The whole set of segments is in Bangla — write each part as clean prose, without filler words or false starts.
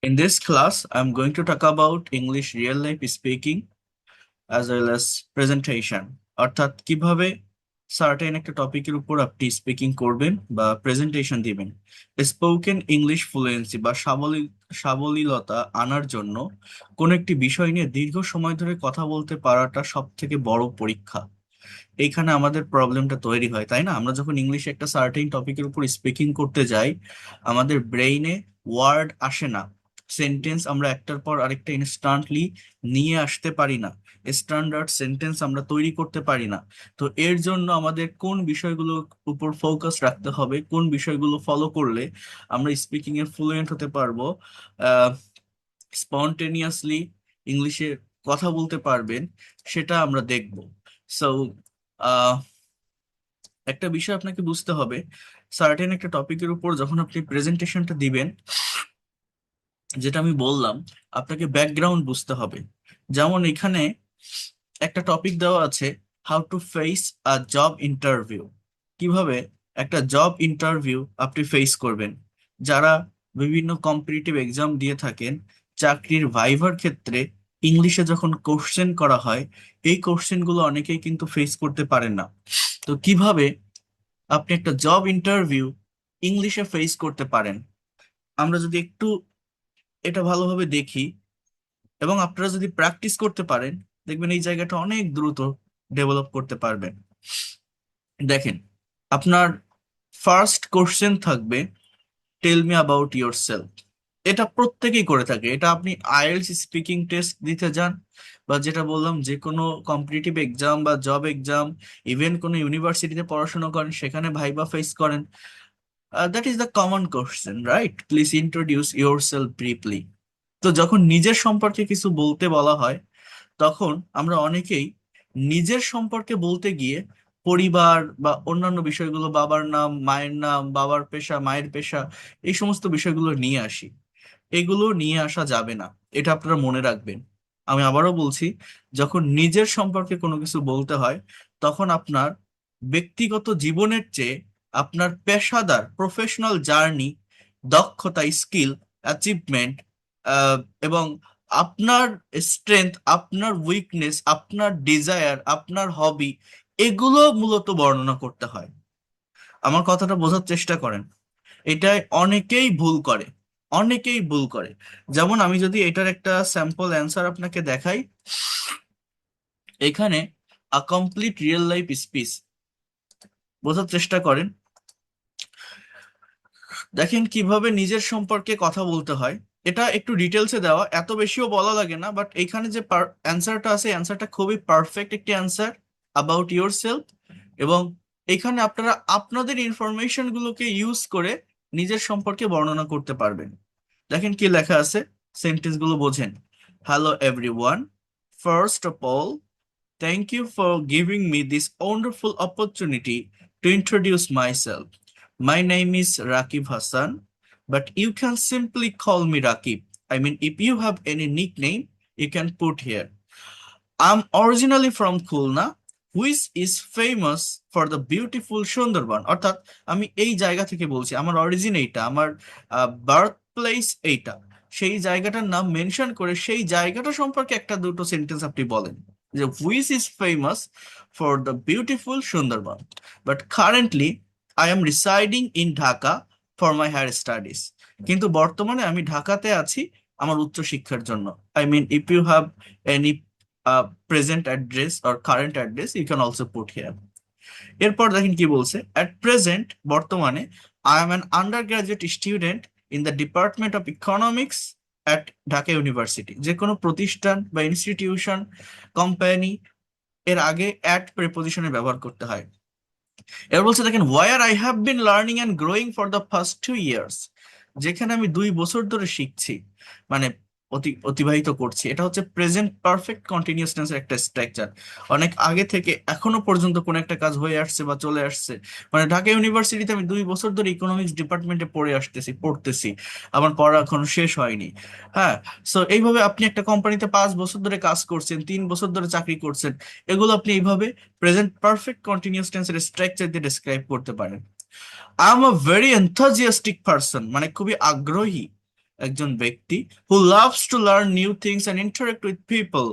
In this class, I'm going to talk about English real life speaking as well as presentation. অর্থাৎ কিভাবে সার্টেন একটা টপিকের উপর আপনি স্পিকিং করবেন বা প্রেজেন্টেশন দিবেন। স্পোকেন ইংলিশ ফ্লুয়েন্সি বা সাবলীলতা আনার জন্য কোন একটি বিষয় নিয়ে দীর্ঘ সময় ধরে কথা বলতে পারাটা সব থেকে বড় পরীক্ষা। এইখানে আমাদের প্রবলেমটা তৈরি হয়, তাই না? আমরা যখন ইংলিশে একটা সার্টেন টপিকের উপর স্পিকিং করতে যাই, আমাদের ব্রেইনে ওয়ার্ড আসে না, সেন্টেন্স আমরা একটার পর আরেকটা ইনস্ট্যান্টলি নিয়ে আসতে পারি না, স্ট্যান্ডার্ড সেন্টেন্স আমরা তৈরি করতে পারি না। তো এর জন্য আমাদের কোন বিষয়গুলোর উপর ফোকাস রাখতে হবে, কোন বিষয়গুলো ফলো করলে আমরা স্পিকিং এ ফ্লুয়েন্ট হতে পারবো, স্পন্টেনিয়াসলি ইংলিশে কথা বলতে পারবেন, সেটা আমরা দেখব। সো একটা বিষয় আপনাকে বুঝতে হবে, সার্টেন একটা টপিকের উপর যখন আপনি প্রেজেন্টেশনটা দিবেন, যেটা আমি বললাম, আপনাকে ব্যাকগ্রাউন্ড বুঝতে হবে। যেমন এখানে একটা টপিক দেওয়া আছে, how to face a job interview. কিভাবে একটা জব ইন্টারভিউ আপনি ফেস করবেন। যারা বিভিন্ন কম্পিটিটিভ এক্সাম দিয়ে থাকেন, চাকরির ভাইভার ক্ষেত্রে ইংলিশে যখন কোশ্চেন করা হয়, এই কোশ্চেনগুলো অনেকেই কিন্তু ফেস করতে পারেন না। তো কিভাবে আপনি একটা জব ইন্টারভিউ ইংলিশে ফেস করতে পারেন, আমরা যদি একটু এটা ভালোভাবে দেখি এবং আপনারা যদি প্র্যাকটিস করতে পারেন, দেখবেন এই জায়গাটা অনেক দ্রুত ডেভেলপ করতে পারবেন। দেখেন, আপনার ফার্স্ট কোশ্চেন থাকবে, tell me about yourself. এটা প্রত্যেকেই করে থাকে, এটা আপনি আইএলটিএস স্পিকিং টেস্ট দিতে যান বা যেটা বললাম যে কোনো কম্পিটিটিভ এক্সাম বা জব এক্সাম, ইভেন কোনো ইউনিভার্সিটিতে পড়াশোনা করেন, সেখানে ভাইবা ফেস করেন। That is the common question, right? Please introduce your self briefly. তো যখন নিজের সম্পর্কে কিছু বলতে বলা হয়, তখন আমরা অনেকেই নিজের সম্পর্কে বলতে গিয়ে পরিবার বা অন্যান্য বিষয়গুলো, বাবার নাম, মায়ের নাম, বাবার পেশা, মায়ের পেশা, এই সমস্ত বিষয়গুলো নিয়ে আসি। এগুলো নিয়ে আসা যাবে না, এটা আপনারা মনে রাখবেন। আমি আবারও বলছি, যখন নিজের সম্পর্কে কোনো কিছু বলতে হয়, তখন আপনার ব্যক্তিগত জীবনের চেয়ে আপনার পেশাদার প্রফেশনাল জার্নি, দক্ষতা, স্কিল, অ্যাচিভমেন্ট এবং আপনার স্ট্রেংথ, আপনার উইকনেস, আপনার ডিজায়ার, আপনার হবি, এগুলো মূলত বর্ণনা করতে হয়। আমার কথাটা বোঝার চেষ্টা করেন। এটাই অনেকেই ভুল করে, অনেকেই ভুল করে। যেমন আমি যদি এটার একটা স্যাম্পল অ্যান্সার আপনাকে দেখাই, এখানে a complete real life speech, বোঝার চেষ্টা করেন। দেখেন কিভাবে নিজের সম্পর্কে কথা বলতে হয়। এটা একটু ডিটেলসে দেওয়া, এত বেশিও বলা লাগে না, বাট এখানে যে অ্যান্সারটা আছে, অ্যান্সারটা খুবই পারফেক্ট একটি অ্যান্সার অ্যাবাউট ইয়োর সেলফ। এবং এখানে আপনারা আপনাদের ইনফরমেশন গুলোকে ইউজ করে নিজের সম্পর্কে বর্ণনা করতে পারবেন। দেখেন কি লেখা আছে, সেন্টেন্স গুলো বোঝেন। Hello everyone, first of all, thank you for giving me this wonderful opportunity to introduce myself. My name is Rakib Hassan, but you can simply call me Rakib. I mean, if you have any nickname, you can put here. I'm originally from Khulna, which is famous for the beautiful Sundarban. অর্থাৎ আমি এই জায়গা থেকে বলছি, আমার অরিজিন এইটা, আমার বার্থ প্লেস এইটা। সেই জায়গাটার নাম মেনশন করে সেই জায়গাটা সম্পর্কে একটা দুটো সেন্টেন্স আপনি বলেন, যে which is famous for the beautiful Sundarbans, but currently I am residing in Dhaka for my higher studies. কিন্তু বর্তমানে আমি ঢাকাতে আছি আমার উচ্চ শিক্ষার জন্য। I mean, if you have any present address or current address, you can also put here. এরপর দেখেন কি বলছে, at present বর্তমানে I am an undergraduate student in the Department of Economics at Dhaka university. যে কোনো প্রতিষ্ঠান বা ইনস্টিটিউশন, কোম্পানি, এর আগে অ্যাট প্রিপোজিশনে ব্যবহার করতে হয়। এবার বলছে দেখেন, where I have been learning and growing for the first 2 years. যেখানে আমি 2 বছর ধরে শিখছি, মানে অতিবাহিত করছি। এটা হচ্ছে প্রেজেন্ট পারফেক্ট কন্টিনিউয়াস টেন্সের একটা স্ট্রাকচার। অনেক আগে থেকে এখনো পর্যন্ত কোন একটা কাজ হয়ে আসছে বা চলে আসছে। মানে ঢাকা ইউনিভার্সিটিতে আমি 2 বছর ধরে ইকোনমিক্স ডিপার্টমেন্টে পড়তেছি, আমার পড়া এখনো শেষ হয়নি। হ্যাঁ। সো এইভাবে আপনি একটা কোম্পানিতে 5 বছর ধরে কাজ করছেন, 3 বছর ধরে চাকরি করছেন, এগুলো আপনি এইভাবে প্রেজেন্ট পারফেক্ট কন্টিনিউয়াস টেন্সের স্ট্রাকচার দিয়ে ডেসক্রাইব করতে পারেন। I am a very enthusiastic person, মানে খুবই আগ্রহী। একজন ব্যক্তি who loves to learn new things and interact with people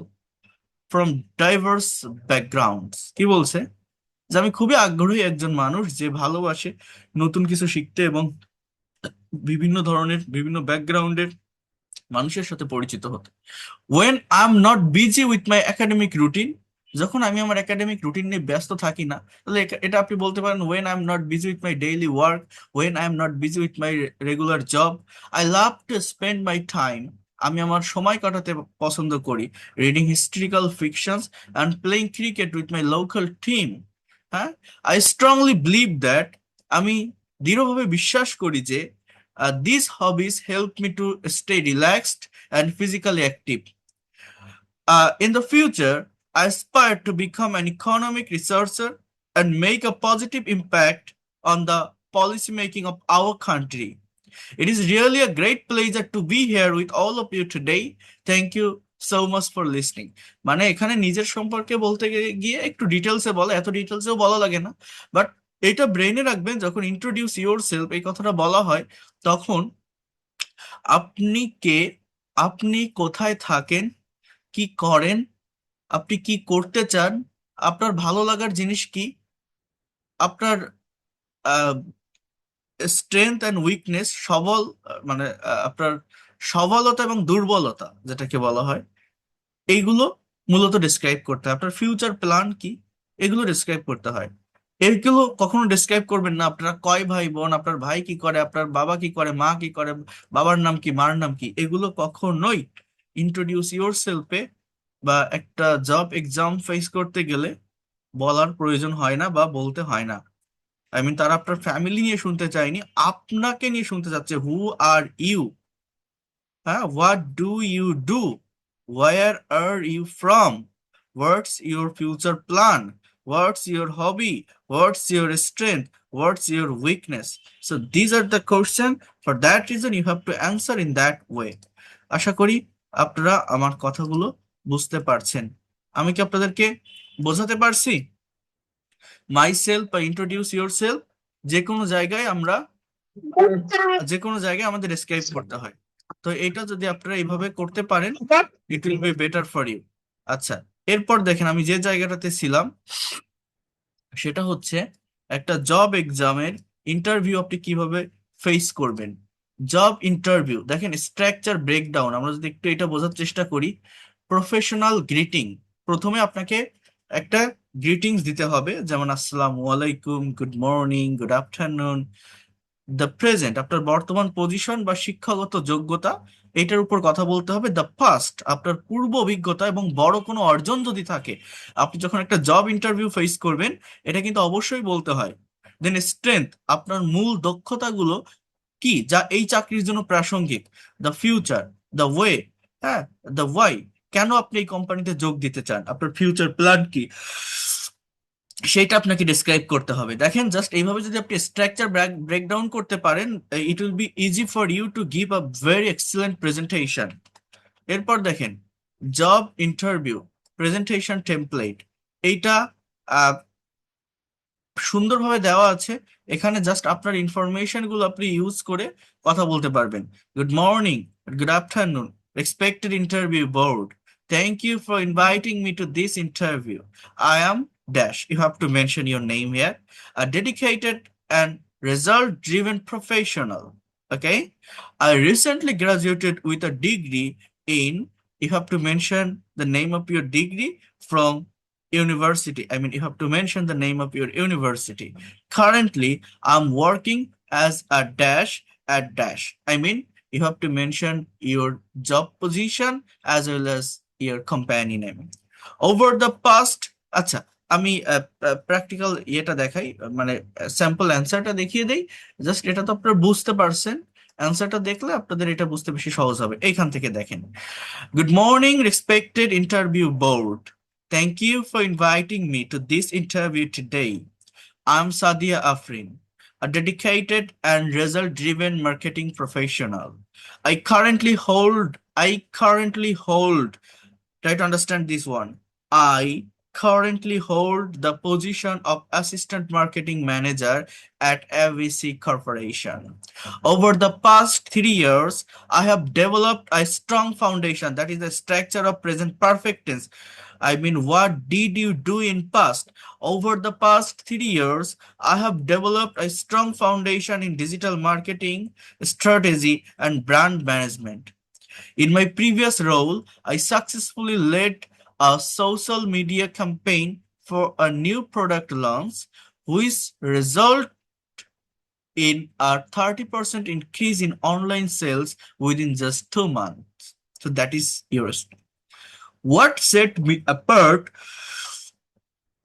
from diverse backgrounds। কি বলছে? যে আমি খুবই আগ্রহী একজন মানুষ যে ভালোবাসে নতুন কিছু শিখতে এবং বিভিন্ন ধরনের বিভিন্ন ব্যাকগ্রাউন্ডের মানুষের সাথে পরিচিত হতে। When I am not busy with my academic routine, যখন আমি আমার একাডেমিক রুটিন নিয়ে ব্যস্ত থাকি না, তাহলে এটা আপনি বলতে পারেন when I am not busy with my daily work, when I am not busy with my regular job, I love to spend my time, আমি আমার সময় কাটাতে পছন্দ করি reading historical fictions and playing cricket with my local team. হ্যাঁ, আই স্ট্রংলি বিলিভ দ্যাট, আমি দৃঢ়ভাবে বিশ্বাস করি যে these hobbies help me to stay relaxed and physically active. In the future, I aspire to become an economic researcher and make a positive impact on the policy making of our country. It is really a great pleasure to be here with all of you today. Thank you so much for listening. মানে এখানে নিজের সম্পর্কে বলতে গিয়ে একটু ডিটেলসে বলে, এত ডিটেলসেও বলা লাগে না, বাট এটা ব্রেনে রাখবেন যখন ইন্ট্রোডিউস ইউর সেলফ এই কথাটা বলা হয়, তখন আপনি কে, আপনি কোথায় থাকেন, কি করেন, আপনি কি করতে চান, আপনার ভালো লাগার জিনিস কি, আপনার স্ট্রেংথ অ্যান্ড উইকনেস, সবল মানে আপনার সবলতা এবং দুর্বলতা যেটাকে বলা হয়, এইগুলো মূলত ডিসক্রাইব করতে হয়। আপনার ফিউচার প্ল্যান কি, এগুলো ডিসক্রাইব করতে হয়। এগুলো কখনো ডিসক্রাইব করবেন না আপনারা কয় ভাই বোন, আপনার ভাই কি করে, আপনার বাবা কি করে, মা কি করে, বাবার নাম কি, মার নাম কি, এগুলো কখনোই ইন্ট্রোডিউস ইউর সেলফে বা একটা জব এক্সাম ফেস করতে গেলে বলার প্রয়োজন হয় না বা বলতে হয় না। আই মিন তারা আপনার ফ্যামিলি নিয়ে শুনতে চায়নি, আপনাকে নিয়ে শুনতে চাচ্ছে। Who are you? হ্যাঁ, what do you do, where are you from, what's your future plan, what's your hobby, what's your strength, what's your weakness. So these are the question, for that reason you have to answer in that way. আশা করি আপনারা আমার কথাগুলো বুঝতে পারছেন। আমি কি আপনাদেরকে বোঝাতে পারছি? মাই সেলফ বা ইন্ট্রোডিউস ইউর সেলফ যে কোনো জায়গায় আমরা, যে কোনো জায়গায় আমাদের ডেসক্রাইব করতে হয়। তো এটা যদি আপনারা এইভাবে করতে পারেন, it will be better for you. আচ্ছা, এরপর দেখেন আমি যে জায়গাটাতে ছিলাম সেটা হচ্ছে একটা জব এক্সামের ইন্টারভিউ আপনি কিভাবে ফেস করবেন। জব ইন্টারভিউ দেখেন, স্ট্রাকচার ব্রেকডাউন আমরা যদি একটু এটা বোঝার চেষ্টা করি। প্রফেশনাল গ্রিটিং, প্রথমে আপনাকে একটা গ্রিটিংস দিতে হবে, যেমন আসসালামু আলাইকুম, good morning, good afternoon. The present, আপনার বর্তমান পজিশন বা শিক্ষাগত যোগ্যতা, এটার উপর কথা বলতে হবে। দ্য পাস্ট, আপনার পূর্ব অভিজ্ঞতা এবং বড় কোনো অর্জন যদি থাকে, আপনি যখন একটা জব ইন্টারভিউ ফেস করবেন এটা কিন্তু অবশ্যই বলতে হয়। দেন স্ট্রেংথ, আপনার মূল দক্ষতাগুলো কি যা এই চাকরির জন্য প্রাসঙ্গিক। দ্য ফিউচার, দ্য ওয়ে, হ্যাঁ, দ্য ওয়াই, কেন আপনি এই কোম্পানিতে যোগ দিতে চান, আপনার ফিউচার প্ল্যান কি, সেটা আপনাকে ডিসক্রাইব করতে হবে। দেখেন জাস্ট এইভাবে যদি আপনি স্ট্রাকচার ব্রেকডাউন করতে পারেন, it will be easy for you to give a very excellent presentation. এরপর দেখেন জব ইন্টারভিউ প্রেজেন্টেশন টেমপ্লেট, এইটা আহ, সুন্দরভাবে দেওয়া আছে। এখানে জাস্ট আপনার ইনফরমেশন গুলো আপনি ইউজ করে কথা বলতে পারবেন। Good morning, good afternoon, respected interview board, thank you for inviting me to this interview, I am dash, you have to mention your name here, a dedicated and result driven professional. Okay, I recently graduated with a degree in, you have to mention the name of your degree from university. I mean, you have to mention the name of your university. Currently, I'm working as a dash at dash. I mean, you have to mention your job position as well as your company name. Over the past, আচ্ছা, আমি প্র্যাকটিক্যাল ইয়েটা দেখাই, মানে স্যাম্পল অ্যান্সারটা দেখিয়ে দেই। জাস্ট এটা তো আপনারা বুঝতে পারছেন, অ্যান্সারটা দেখলে আপনাদের এটা বুঝতে বেশি সহজ হবে। এইখান থেকে দেখেন, good morning respected interview board, thank you for inviting me to this interview today. I'm Sadia Afrin, a dedicated and result-driven marketing professional. I currently hold, try to understand this one. I currently hold the position of Assistant Marketing Manager at AVC Corporation. Over the past 3 years, I have developed a strong foundation, that is the structure of present perfect tense. I mean, what did you do in past? Over the past 3 years, I have developed a strong foundation in digital marketing, strategy, and brand management. In my previous role, I successfully led a social media campaign for a new product launch, which resulted in a 30% increase in online sales within just 2 months. So that is yours. What set me apart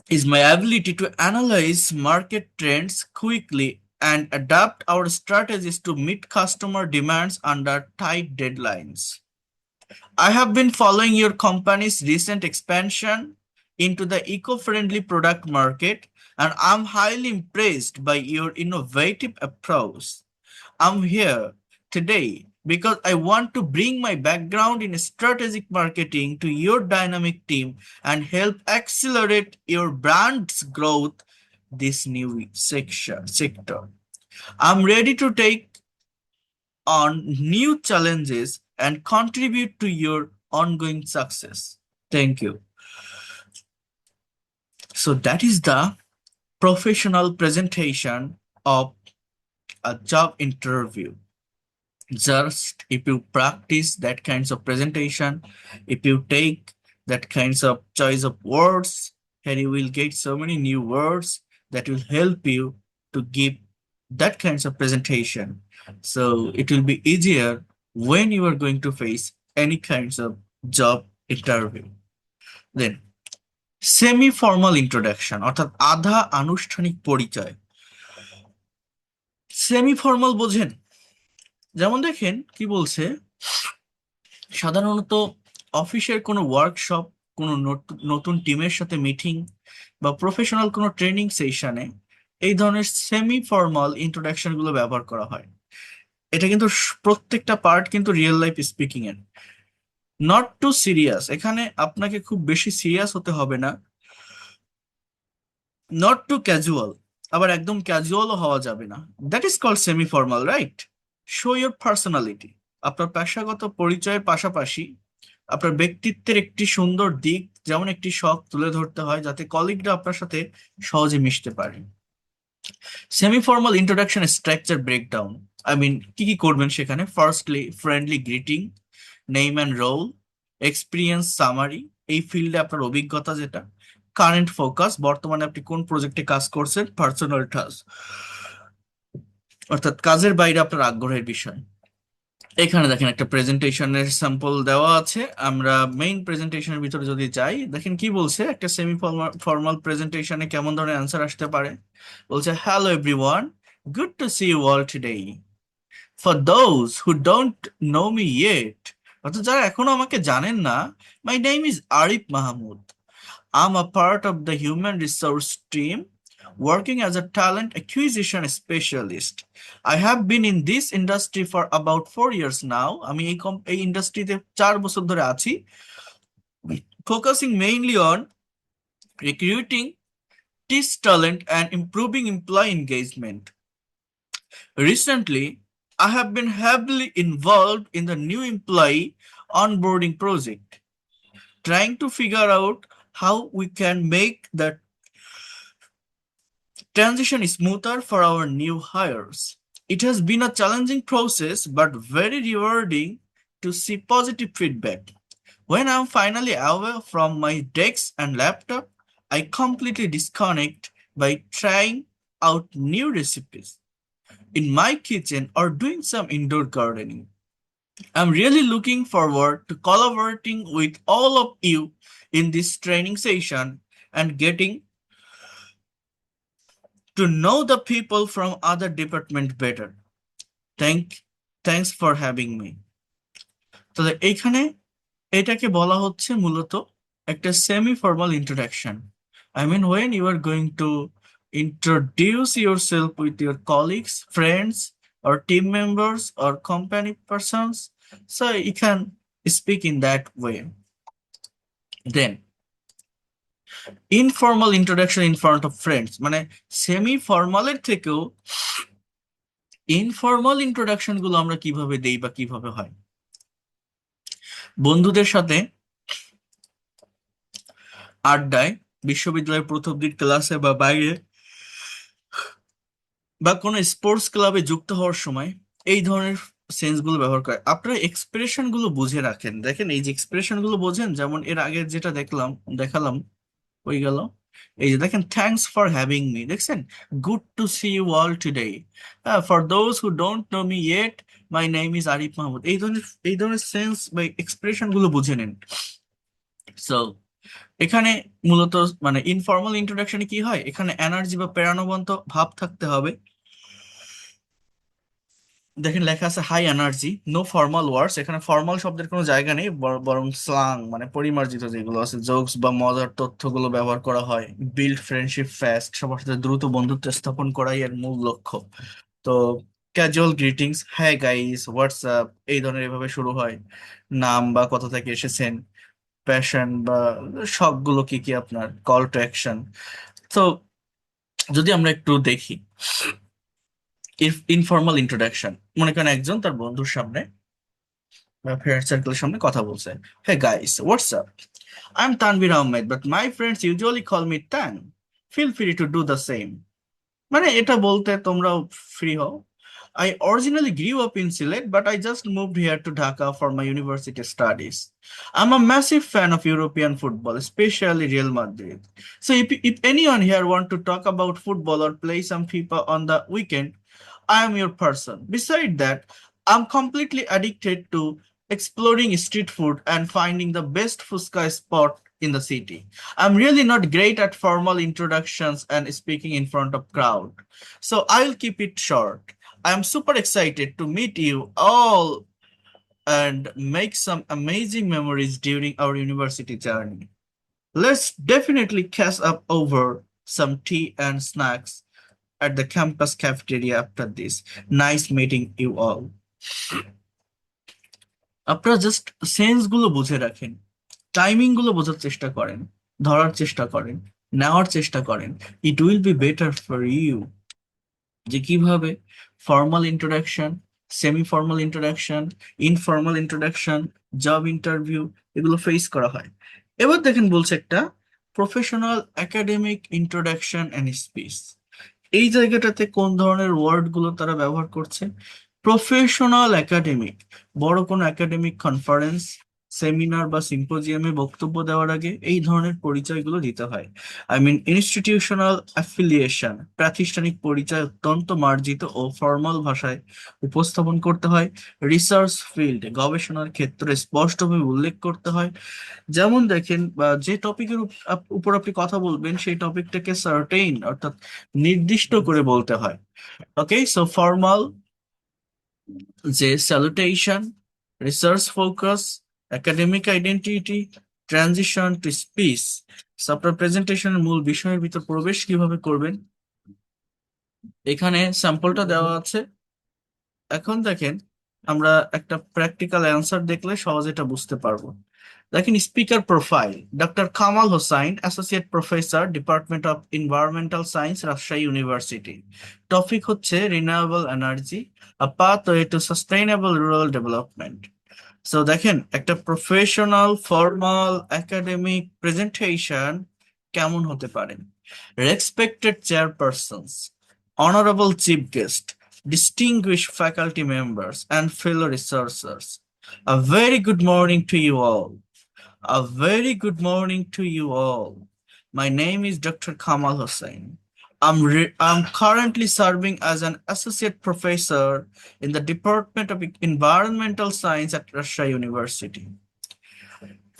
is my ability to analyze market trends quickly and adapt our strategies to meet customer demands under tight deadlines. I have been following your company's recent expansion into the eco-friendly product market, and I'm highly impressed by your innovative approach. I'm here today because I want to bring my background in strategic marketing to your dynamic team and help accelerate your brand's growth this new sector. I'm ready to take on new challenges and contribute to your ongoing success. Thank you. So that is the professional presentation of a job interview. Just if you practice that kinds of presentation, if you take that kinds of choice of words, and you will get so many new words that will help you to give that kinds of presentation. So it will be easier when you are going to face any kinds of job interview. Then semi formal introduction অর্থাৎ আধা আনুষ্ঠানিক পরিচয়। সেমি ফর্মাল বোঝেন? যেমন দেখেন কি বলছে, সাধারণত অফিসের কোনো ওয়ার্কশপ, কোনো নতুন টিমের সাথে মিটিং বা প্রফেশনাল কোনো ট্রেনিং সেশনে এই ধরনের সেমি ফর্মাল ইন্ট্রোডাকশন গুলো ব্যবহার করা হয়। এটা কিন্তু প্রত্যেকটা পার্ট কিন্তু রিয়েল লাইফ স্পিকিং এর। নট টু সিরিয়াস, এখানে আপনাকে খুব বেশি সিরিয়াস হতে হবে না। নট টু ক্যাজুয়াল, আবার একদম ক্যাজুয়ালও হওয়া যাবে না। That is called semi formal, right? Show your personality. আপনার পেশাগত পরিচয়ের পাশাপাশি আপনার ব্যক্তিত্বের একটি সুন্দর দিক, যেমন একটি শখ তুলে ধরতে হয় যাতে কলিগরা আপনার সাথে সহজে মিশতে পারে। Semi formal introduction structure breakdown. I mean কি কি করবেন সেখানে? Firstly friendly greeting, name and role, experience summary, এই ফিল্ডে আপনার অভিজ্ঞতা যেটা, কারেন্ট ফোকাস, বর্তমানে আপনি কোন প্রজেক্টে কাজ করছেন, পার্সোনাল টাস্ক অর্থাৎ কাজের বাইরে আপনার আগ্রহের বিষয়। এখানে দেখেন একটা প্রেজেন্টেশনের স্যাম্পল দেওয়া আছে। আমরা মেইন প্রেজেন্টেশনের ভিতরে যদি যাই, দেখেন কি বলছে, একটা সেমি ফর্মাল প্রেজেন্টেশনে কেমন ধরনের অ্যান্সার আসতে পারে। বলছে, hello everyone, good to see you all today. For those who don't know me yet, অর্থাৎ যারা এখনো আমাকে জানেন না, my name is Arif Mahmud. I'm a part of the human resource team working as a talent acquisition specialist. I have been in this industry for about 4 years now. আমি এই ইন্ডাস্ট্রিতে 4 বছর ধরে আছি, focusing mainly on recruiting this talent and improving employee engagement. Recently, I have been heavily involved in the new employee onboarding project, trying to figure out how we can make the transition is smoother for our new hires. It has been a challenging process, but very rewarding to see positive feedback. When I'm finally away from my desk and laptop, I completely disconnect by trying out new recipes in my kitchen or doing some indoor gardening. I'm really looking forward to collaborating with all of you in this training session and getting to know the people from other department better. Thanks for having me. তাহলে এইখানে এটাকে বলা হচ্ছে মূলত একটা semi formal introduction. I mean, when you are going to introduce yourself with your colleagues, friends, or team members or company persons, so you can speak in that way. Then informal introduction in front of friends, মানে সেমি ফর্মালের থেকেও ইনফর্মাল ইন্ট্রোডাকশন গুলো আমরা কিভাবে দেই বা কিভাবে হয়। বন্ধুদের সাথে আড্ডায়, বিশ্ববিদ্যালয়ের প্রথম দিন ক্লাসে বা বাইরে, বা কোনো স্পোর্টস ক্লাবে যুক্ত হওয়ার সময় এই ধরনের সেন্স গুলো ব্যবহার করে। আপনারা এক্সপ্রেশন গুলো বুঝে রাখেন। দেখেন এই যে এক্সপ্রেশন গুলো বোঝেন, যেমন এর আগে যেটা দেখালাম হয়ে গেল। এই যে দেখেন, থ্যাঙ্কস ফর হ্যাভিং মি, দেখছেন, good to see you all today, for those who don't know me yet, my name is Arif Mahmud. এই ধরনের সেন্স বা এক্সপ্রেশন গুলো বুঝে নিন। সো এখানে মূলত মানে ইনফর্মাল ইন্ট্রোডাকশনে কি হয়, এখানে এনার্জি বা প্রাণবন্ত ভাব থাকতে হবে। দেখেন লেখা আছে হাই এনার্জি, নো ফর্মাল ওয়ার্ডস, এখানে ফর্মাল শব্দের কোনো জায়গা নেই, বরং স্লাং মানে পরিমার্জিত যেগুলো আছে, জোকস বা মজার তথ্যগুলো ব্যবহার করা হয়। বিল্ড ফ্রেন্ডশিপ ফাস্ট, সবার সাথে দ্রুত বন্ধুত্ব স্থাপন করাই এর মূল লক্ষ্য। তো ক্যাজুয়াল গ্রিটিংস, হ্যাঁ গাইস, হোয়াটসঅ্যাপ, এই ধরনের এভাবে শুরু হয়। নাম বা কোথা থেকে এসেছেন, প্যাশন বা শখগুলো কি কি আপনার, কল টু অ্যাকশন। তো যদি আমরা একটু দেখি ইনফর্মাল ইন্ট্রোডাকশন, মনে করেন একজন তার বন্ধুর সামনে বা ফ্রেন্ড সার্কেলের সামনে কথা বলছে। Hey guys, what's up, I am Tanvir Ahmed, but my friends usually call me Tan, feel free to do the same. মানে এটা বলতে তোমরাও ফ্রি হও। I originally grew up in Sylhet, but I just moved here to Dhaka for my university studies. I'm a massive fan of European football, especially Real Madrid. So if anyone here want to talk about football or play some FIFA on the weekend, I am your person. Beside that, I'm completely addicted to exploring street food and finding the best fuska spot in the city. I'm really not great at formal introductions and speaking in front of crowd. So I'll keep it short. I'm super excited to meet you all and make some amazing memories during our university journey. Let's definitely catch up over some tea and snacks at the campus cafeteria after this. Nice meeting you all. আপনারা জাস্ট সেন্স গুলো বুঝে রাখেন, টাইমিং গুলো বোঝার চেষ্টা করেন, ধরার চেষ্টা করেন, নেওয়ার চেষ্টা করেন। It will be better for you যে কিভাবে formal introduction, semi formal introduction, informal introduction, job interview, এগুলো ফেস করা হয়। এবার দেখেন বলছে একটা professional academic introduction and speech. এই জায়গাটাতে কোন ধরনের ওয়ার্ড গুলো তারা ব্যবহার করছে? প্রফেশনাল একাডেমিক, বড় কোনো একাডেমিক কনফারেন্স, সেমিনার বা সিম্পোজিয়ামে বক্তব্য দেওয়ার আগে এই ধরনের পরিচয়গুলো দিতে হয়। আই মিন ইনস্টিটিউশনাল অ্যাফিলিয়েশন, প্রাতিষ্ঠানিক পরিচয় অত্যন্ত মার্জিত ও ফর্মাল ভাষায় উপস্থাপন করতে হয়। রিসার্চ ফিল্ড, গবেষণার ক্ষেত্রে স্পষ্টভাবে উল্লেখ করতে হয়। যেমন দেখেন বা যে টপিকের উপর আপনি কথা বলবেন সেই টপিকটাকে সার্টেইন অর্থাৎ নির্দিষ্ট করে বলতে হয়। ওকে, সো ফর্মাল যে salutation, research focus, academic identity, transition to speech. আপনার প্রেজেন্টেশনের মূল বিষয়ের ভিতর প্রবেশ কিভাবে করবেন, এখানে স্যাম্পলটা দেওয়া আছে। এখন দেখেন আমরা একটা প্র্যাকটিক্যাল অ্যান্সার দেখলে সহজে এটা বুঝতে পারবো। দেখেন speaker profile, doctor Kamal Hossain, associate professor, department of environmental science, Rajshahi university. Topic হচ্ছে renewable energy, a pathway to sustainable rural development. So দেখেন একটা প্রফেশনাল ফর্মাল একাডেমিক প্রেজেন্টেশন কেমন হতে পারে। Respected chairpersons, honorable chief guest, distinguished faculty members, and fellow researchers. A very good morning to you all. A very good morning to you all. My name is Dr. Kamal Hussain. I'm currently serving as an associate professor in the Department of Environmental Science at Russia University.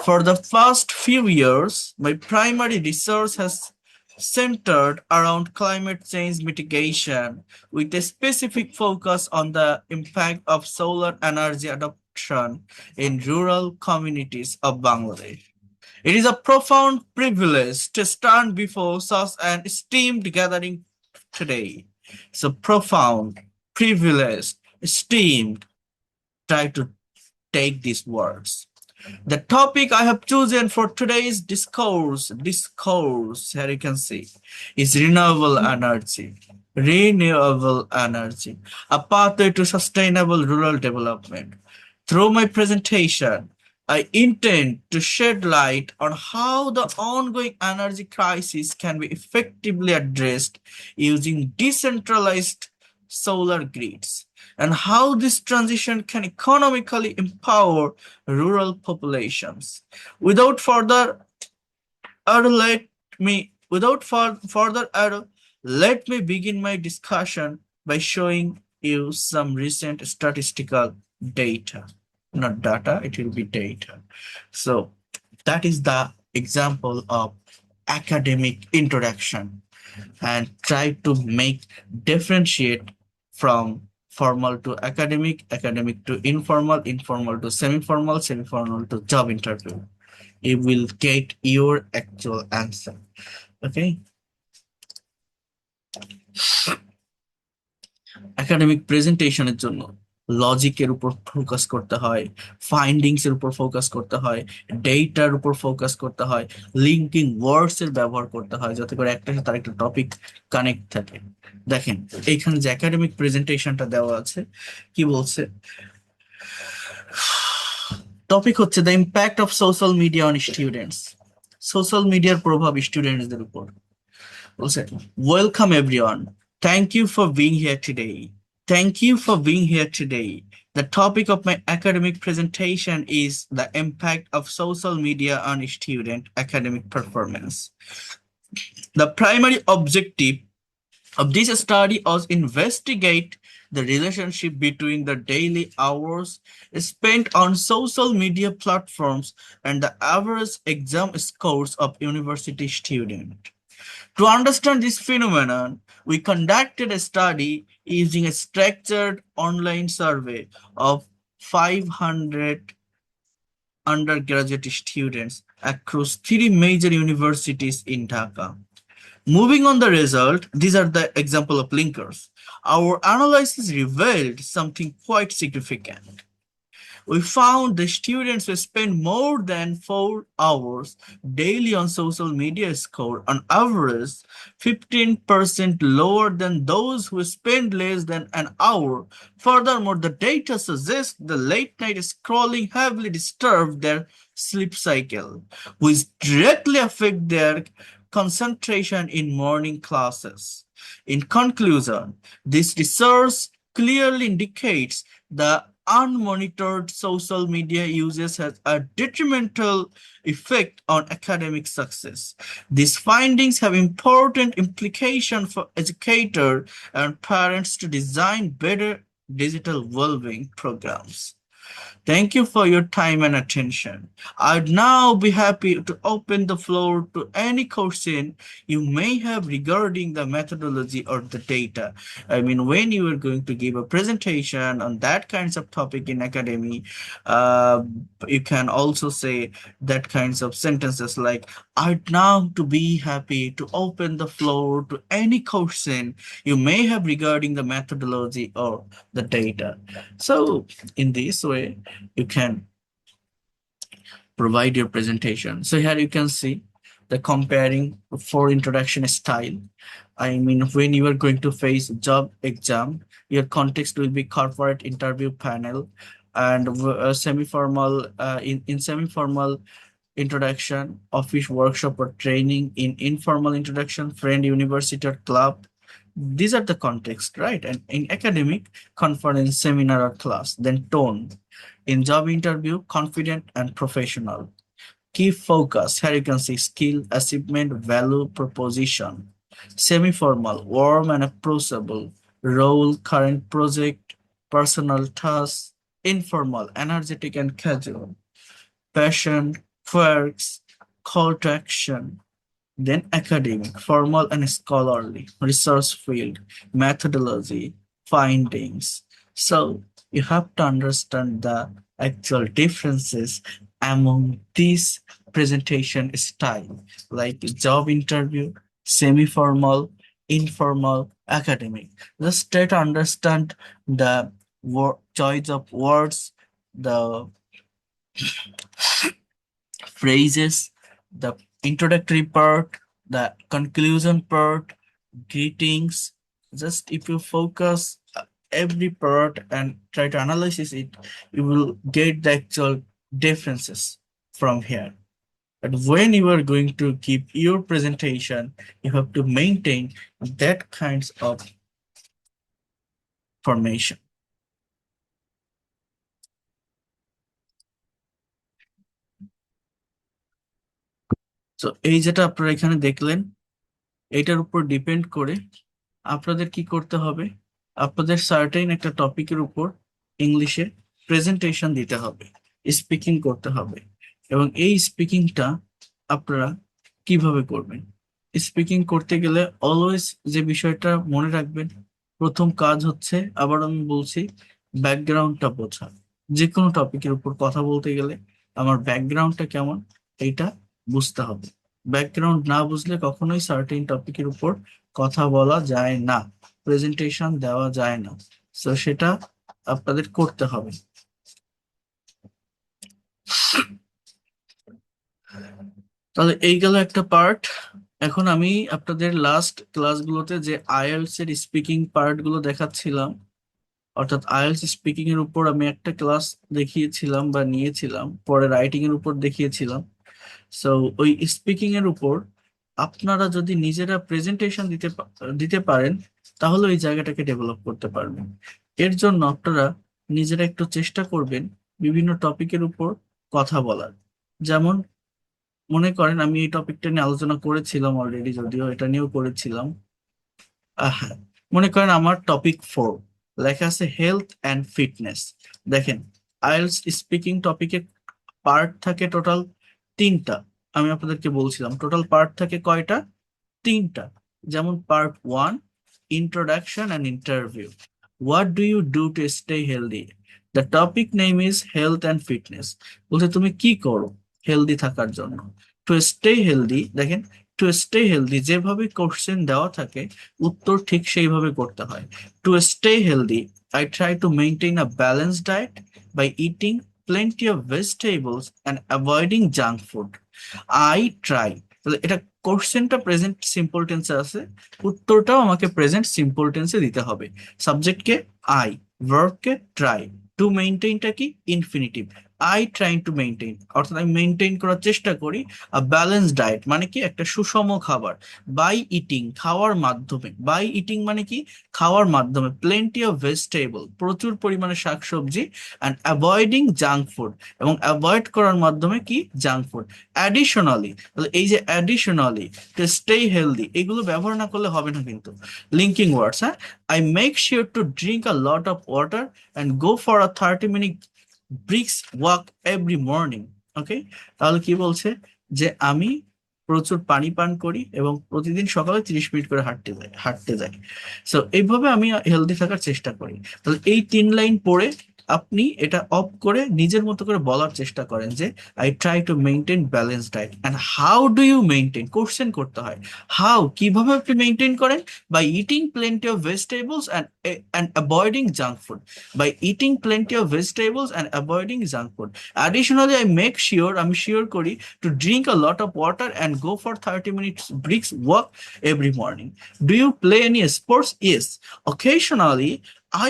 For the past few years, my primary research has centered around climate change mitigation with a specific focus on the impact of solar energy adoption in rural communities of Bangladesh. It is a profound privilege to stand before such an esteemed gathering today. So profound, privileged, esteemed. Try to take these words. The topic I have chosen for today's discourse, here you can see, is renewable energy. Renewable energy, a pathway to sustainable rural development. Through my presentation, I intend to shed light on how the ongoing energy crisis can be effectively addressed using decentralized solar grids, and how this transition can economically empower rural populations. Without further ado, further ado, let me begin my discussion by showing you some recent statistical data. Not data, it will be data. So that is the example of academic introduction, and try to make differentiate from formal to academic, academic to informal, informal to semi-formal, semi-formal to job interview. You will get your actual answer. Okay. Academic প্রেজেন্টেশনের জন্য লজিকের উপর ফোকাস করতে হয়, ফাইন্ডিংস এর উপর ফোকাস করতে হয়, ডেটার উপর ফোকাস করতে হয়, লিঙ্কিং ওয়ার্ডস এর ব্যবহার করতে হয় যাতে করে একটার সাথে আরেকটা টপিক কানেক্ট থাকে। দেখেন এইখানে যে একাডেমিক প্রেজেন্টেশনটা দেওয়া আছে কি বলছে, টপিক হচ্ছে the impact of social media on students. Social মিডিয়ার প্রভাব স্টুডেন্টসদের উপর। বলছে, welcome everyone, thank you for being here today. Thank you for being here today. The topic of my academic presentation is the impact of social media on student academic performance. The primary objective of this study was investigate the relationship between the daily hours spent on social media platforms and the average exam scores of university students. To understand this phenomenon, we conducted a study using a structured online survey of 500 undergraduate students across three major universities in Dhaka. Moving on the result, these are the example of linkers. Our analysis revealed something quite significant. We found the students who spend more than 4 hours daily on social media score on average 15% lower than those who spend less than an hour. Furthermore, the data suggests the late night scrolling heavily disturbs their sleep cycle, which directly affect their concentration in morning classes. In conclusion, this research clearly indicates the unmonitored social media uses has a detrimental effect on academic success. These findings have important implications for educators and parents to design better digital well-being programs. Thank you for your time and attention. I'd now be happy to open the floor to any question you may have regarding the methodology or the data. I mean, when you are going to give a presentation on that kinds of topic in academy, you can also say that kinds of sentences like, I'd now to be happy to open the floor to any question you may have regarding the methodology or the data. So in this way, you can provide your presentation. So here you can see the comparing for introduction style. I mean, when you are going to face job exam, your context will be corporate interview panel, and semi-formal in semi-formal introduction, office workshop or training, in informal introduction, friend, university or club. These are the context, right? And in academic, conference, seminar or class. Then tone. In job interview, confident and professional. Key focus, here you can see skill, achievement, value, proposition. Semi-formal, warm and approachable. Role, current project, personal task. Informal, energetic and casual. Passion, quirks, call to action. Then academic, formal and scholarly, research field, methodology, findings. So you have to understand the actual differences among these presentation style, like job interview, semi-formal, informal, academic. Just try to understand the choice of words, the phrases, the introductory part, the conclusion part, greetings. Just if you focus every part and try to analyze it, you will get the actual differences from here. But when you are going to give your presentation, you have to maintain that kinds of formation. So এই যেটা আপনারা এখানে দেখলেন, এটার উপর ডিপেন্ড করে আপনাদের কি করতে হবে, আপনাদের সার্টেন একটা টপিকের উপর ইংলিশে প্রেজেন্টেশন দিতে হবে, স্পিকিং করতে হবে। এবং এই স্পিকিংটা আপনারা কিভাবে করবেন? স্পিকিং করতে গেলে অলওয়েজ যে বিষয়টা মনে রাখবেন, প্রথম কাজ হচ্ছে, আবার আমি বলছি, ব্যাকগ্রাউন্ডটা বোঝা। যে কোনো টপিকের উপর কথা বলতে গেলে আমার ব্যাকগ্রাউন্ডটা কেমন এইটা বুঝতে হবে। ব্যাকগ্রাউন্ড না বুঝলে কখনোই সার্টেন টপিকের উপর কথা বলা যায় না, প্রেজেন্টেশন দেওয়া যায় না। তো সেটা আপনাদের করতে হবে। তাহলে এই গেল একটা পার্ট। এখন আমি আপনাদের লাস্ট ক্লাসগুলোতে যে আইএলটিএস এর স্পিকিং পার্ট গুলো দেখাচ্ছিলাম, অর্থাৎ আইএলটিএস স্পিকিং এর উপর আমি একটা ক্লাস দেখিয়েছিলাম বা নিয়েছিলাম, পরে রাইটিং এর উপর দেখিয়েছিলাম। সো ওই স্পিকিং এর উপর আপনারা যদি নিজেরা প্রেজেন্টেশন দিতে পারেন, তাহলে ওই জায়গাটাকে ডেভেলপ করতে পারবেন। এর জন্য আপনারা নিজেরা একটু চেষ্টা করবেন বিভিন্ন টপিকের উপর কথা বলার। যেমন মনে করেন আমি এই টপিকটা নিয়ে আলোচনা করেছিলাম অলরেডি, যদিও এটা নিয়েও করেছিলাম। হ্যাঁ, মনে করেন আমার টপিক 4 লেখা আছে হেলথ অ্যান্ড ফিটনেস। দেখেন, আইএলটিএস স্পিকিং টপিকের পার্ট থাকে টোটাল 3টা। আমি আপনাদেরকে বলছিলাম টোটাল পার্ট থাকে কয়টা? 3টা। যেমন part 1, introduction and interview. What do you do to stay healthy? The topic name is health and fitness. বলতে তুমি কি করো হেলদি থাকার জন্য। টু স্টে হেলদি, দেখেন, টু স্টে হেলদি যেভাবে কোশ্চেন দেওয়া থাকে উত্তর ঠিক সেইভাবে করতে হয়। To stay healthy, I try to maintain a balanced diet by eating plenty of vegetables and avoiding junk food. I try, তাহলে এটা কোশ্চেনটা প্রেজেন্ট সিম্পল টেন্সে আছে, উত্তরটাও আমাকে প্রেজেন্ট সিম্পল টেন্সে দিতে হবে। সাবজেক্টকে আই, ভার্বকে ট্রাই, টু মেইনটেইনটা কি infinitive. I trying to maintain, অর্থাৎ আমি মেইনটেইন করার চেষ্টা করি। আর ব্যালেন্স ডায়েট মানে কি একটা সুষম খাবার। বাই ইটিং, খাওয়ার মাধ্যমে। বাই ইটিং মানে কি খাওয়ার মাধ্যমে। প্লেন্টি অফ ভেজিটেবল, প্রচুর পরিমাণে শাকসবজি। অ্যান্ড অ্যাভয়েডিং জাঙ্ক ফুড, এবং অ্যাভয়েড করার মাধ্যমে কি জাঙ্ক ফুড। অ্যাডিশনালি, তাহলে এই যে অ্যাডিশনালি, টু স্টে হেলদি, এগুলো ব্যবহার না করলে হবে না কিন্তু। লিঙ্কিং ওয়ার্ডস, হ্যাঁ। I make sure to drink a lot of water and go for a 30 minute brisk walk every morning. Okay, তাহলে কি বলছে যে আমি প্রচুর পানি পান করি এবং প্রতিদিন সকালে 30 মিনিট করে হাঁটতে যাই। সো এইভাবে আমি হেলদি থাকার চেষ্টা করি। তাহলে এই 3 লাইন পড়ে আপনি এটা অফ করে নিজের মতো করে বলার চেষ্টা করেন যে I try to maintain balance diet. And how do you maintain, question করতে হয়। হাউ, কিভাবে আপনি মেনটেন করেন? By eating plenty of vegetables and avoiding junk food. By eating plenty of vegetables and avoiding junk food. Additionally, I make sure, আমি শিওর করি, to drink a lot of water and go for 30 minutes brisk walk every morning. Do you play any sports? Yes. Occasionally,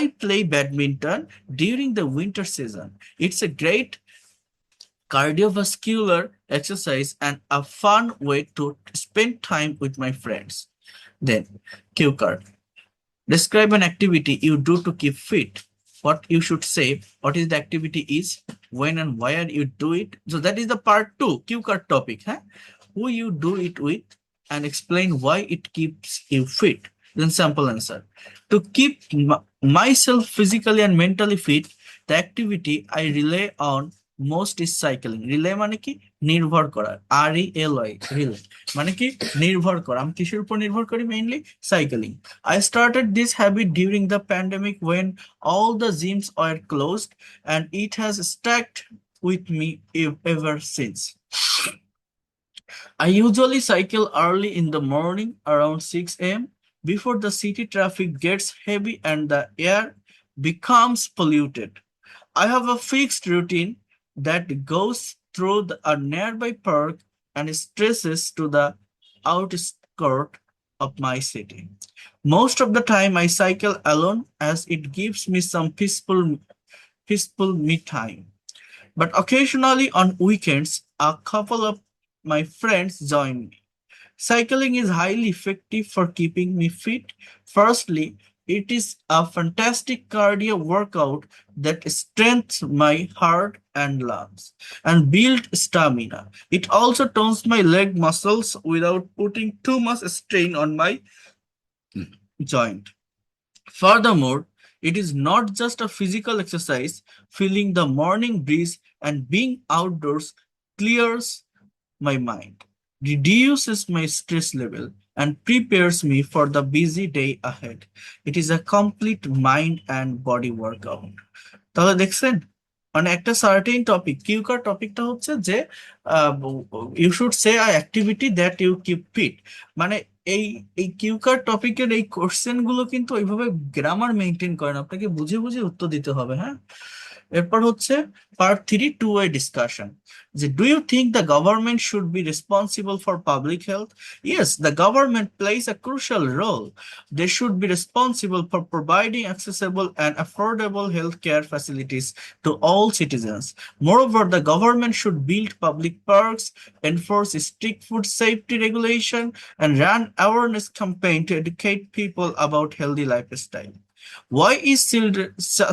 I play badminton during the winter season. It's a great cardiovascular exercise and a fun way to spend time with my friends. Then, cue card. Describe an activity you do to keep fit. What you should say, what is the activity is, when and where you do it. So that is the part 2, cue card topic. Huh? Who you do it with and explain why it keeps you fit. Then sample answer. To keep myself physically and mentally fit, the activity I rely on most is cycling. Rely মানে কি নির্ভর করা, RELY, রিলে মানে কি নির্ভর করা। আমি কিসের উপর নির্ভর করি? Mainly cycling. I started this habit during the pandemic when all the gyms were closed, and it has stuck with me ever since. I usually cycle early in the morning around 6 a.m. before the city traffic gets heavy and the air becomes polluted. I have a fixed routine that goes through a nearby park and stretches to the outskirt of my city. Most of the time, I cycle alone as it gives me some peaceful me time. But occasionally on weekends, a couple of my friends join me. Cycling is highly effective for keeping me fit. Firstly, it is a fantastic cardio workout that strengthens my heart and lungs and build stamina. It also tones my leg muscles without putting too much strain on my joint. Furthermore, it is not just a physical exercise. Feeling the morning breeze and being outdoors clears my mind, reduces my stress level, and prepares me for the busy day ahead. It is a complete mind and body workout. তাহলে দেখছেন, মানে একটা সার্টেন টপিক, কিউকার টপিকটা হচ্ছে যে you should say a activity that you keep fit. মানে এই এই কিউকার টপিকের এই কোশ্চেন গুলো কিন্তু ওইভাবে গ্রামার মেনটেন করে না, আপনাকে বুঝে বুঝে উত্তর দিতে হবে, হ্যাঁ। এরপর হচ্ছে পার্ট 3, টু ওয়ে ডিসকাশন, যে do you think the government should be responsible for public health? Yes, the government plays a crucial role. They should be responsible for providing accessible and affordable healthcare facilities to all citizens. Moreover, the government should build public parks, enforce strict food safety regulation, and run awareness campaign to educate people about healthy lifestyle. Why is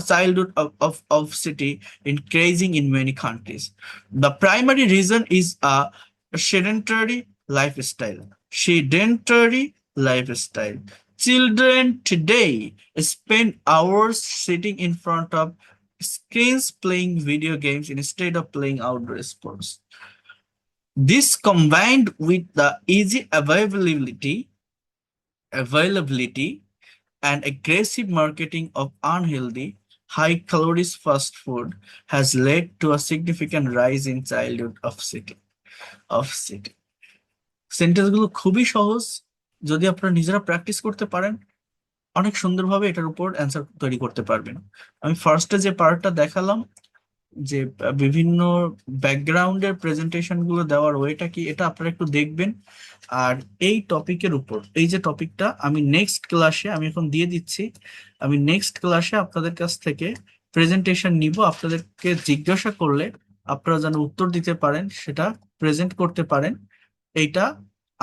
childhood of city increasing in many countries? The primary reason is a sedentary lifestyle. Sedentary lifestyle. Children today spend hours sitting in front of screens playing video games instead of playing outdoor sports. This combined with the easy availability and aggressive marketing of unhealthy, high calories fast food has led to a significant rise in childhood obesity. সেন্টেন্সগুলো খুবই সহজ, যদি আপনারা নিজেরা প্র্যাকটিস করতে পারেন অনেক সুন্দরভাবে এটার উপর অ্যান্সার তৈরি করতে পারবেন। আমি ফার্স্টে যে পার্টটা দেখালাম, যে বিভিন্ন ব্যাকগ্রাউন্ডের প্রেজেন্টেশন গুলো দেওয়ার ওয়েটা কি, এটা আপনারা একটু দেখবেন। আর এই টপিকের উপর, এই যে টপিকটা আমি নেক্সট ক্লাসে, আমি এখন দিয়ে দিচ্ছি, আমি নেক্সট ক্লাসে আপনাদের কাছ থেকে প্রেজেন্টেশন নিব। আপনাদেরকে জিজ্ঞাসা করলে আপনারা যেন উত্তর দিতে পারেন, সেটা প্রেজেন্ট করতে পারেন, এইটা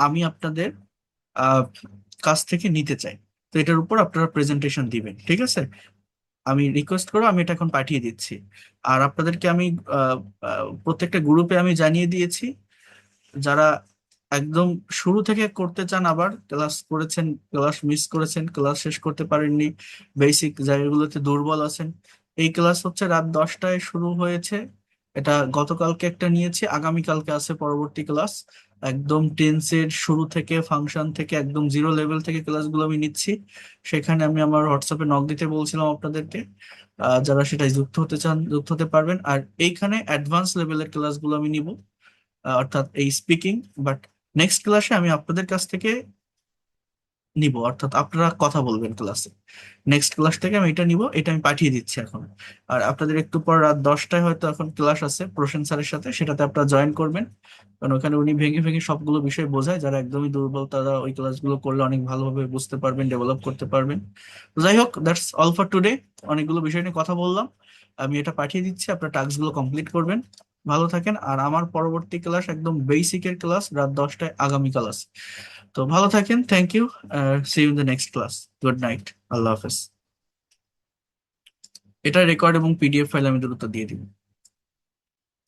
আমি আপনাদের আহ কাছ থেকে নিতে চাই। তো এটার উপর আপনারা প্রেজেন্টেশন দিবেন, ঠিক আছে? আমি রিকোয়েস্ট করো, আমি এটা এখন পাঠিয়ে দিচ্ছি। আর আপনাদেরকে আমি প্রত্যেকটা গ্রুপে আমি জানিয়ে দিয়েছি, যারা একদম শুরু থেকে করতে চান, আবার ক্লাস করেছেন, ক্লাস মিস করেছেন, ক্লাস শেষ করতে পারেননি, বেসিক জায়গাগুলোতে দুর্বল আছেন, এই ক্লাস হচ্ছে রাত 10টায় শুরু হয়েছে। এটা গতকালকে একটা নিয়েছি, আগামীকালকে আছে পরবর্তী ক্লাস। একদম টেন্সের শুরু থেকে, ফাংশন থেকে, একদম জিরো লেভেল থেকে ক্লাসগুলো আমি নিচ্ছি। সেখানে আমি আমার হোয়াটসঅ্যাপে নক দিতে বলছিলাম আপনাদেরকে, যারা সেটাই যুক্ত হতে চান যুক্ত হতে পারবেন। আর এইখানে অ্যাডভান্স লেভেলের ক্লাসগুলো আমি নিব, অর্থাৎ এই স্পিকিং। বাট নেক্সট ক্লাসে আমি আপনাদের কাছ থেকে নিব, অর্থাৎ আপনারা কথা বলবেন ক্লাসে। নেক্সট ক্লাস থেকে আমি এটা নিব, এটা আমি পাঠিয়ে দিচ্ছি এখন। আর আপনাদের একটু পর রাত 10টায় হয়তো এখন ক্লাস আছে প্রসেন স্যারের সাথে, সেটাতে আপনারা জয়েন করবেন, কারণ ওখানে উনি ভেঙে ভেঙে সবগুলো বিষয় বোঝায়। যারা একদমই দুর্বল তারা ওই ক্লাসগুলো করলে অনেক ভালোভাবে বুঝতে পারবেন, ডেভেলপ করতে পারবেন। তো যাই হোক, দ্যাটস অল ফর টুডে। অনেকগুলো বিষয় নিয়ে কথা বললাম, আমি এটা পাঠিয়ে দিচ্ছি, আপনার টাস্কগুলো কমপ্লিট করবেন। ভালো থাকেন। আর আমার পরবর্তী ক্লাস একদম বেসিকের ক্লাস রাত 10টায় আগামীকাল আছে। তো ভালো থাকেন, thank you, see you in the next class. Good night, আল্লাহ হাফেজ। এটা রেকর্ড এবং পিডিএফ ফাইল আমি দ্রুত দিয়ে দিব।